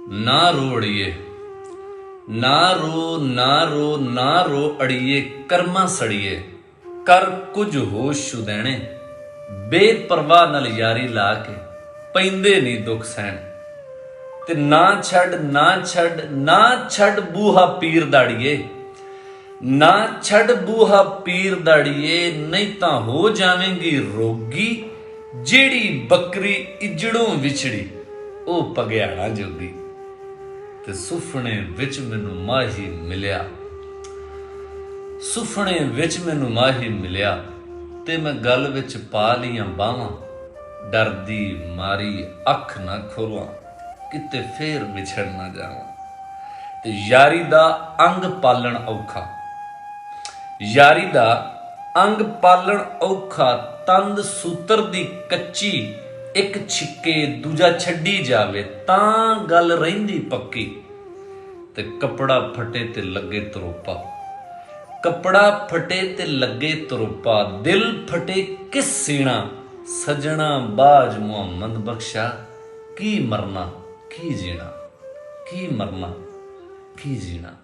ना रो अड़िए, ना रो ना रो ना रो अड़िए, कर्मा सड़िए, कर कुछ होश छुदैणे, बेपरवाह नाल यारी ला के पैंदे नी दुख सहण। ते ना छड़ ना छड़ ना छड़ बूहा पीर दाड़िए, ना छड़ बूहा पीर दाड़िए, नहीं तां हो जावेंगी रोगी, जेड़ी बकरी इजड़ों विछड़ी ओ पगयाड़ा जोगी। ते सुफने विच मैनू माही मिलिया, सुफने विच मैनू माही मिलिया, ते मैं गल विच पा लियां बावां, डरदी मारी अख ना खोलां, किते फेर विछड़ ना जावां। ते यारी दा अंग पालण औखा, यारी दा अंग पालण औखा, तंद सूतर दी कच्ची, एक छिके दूजा छड्डी जावे तां गल रहिंदी पक्की। ते कपड़ा फटे ते लगे तरोपा, कपड़ा फटे ते लगे तरोपा, दिल फटे किस सीना, सजना बाज मुहम्मद बख्शा, की मरना की जीना, की मरना की जीना।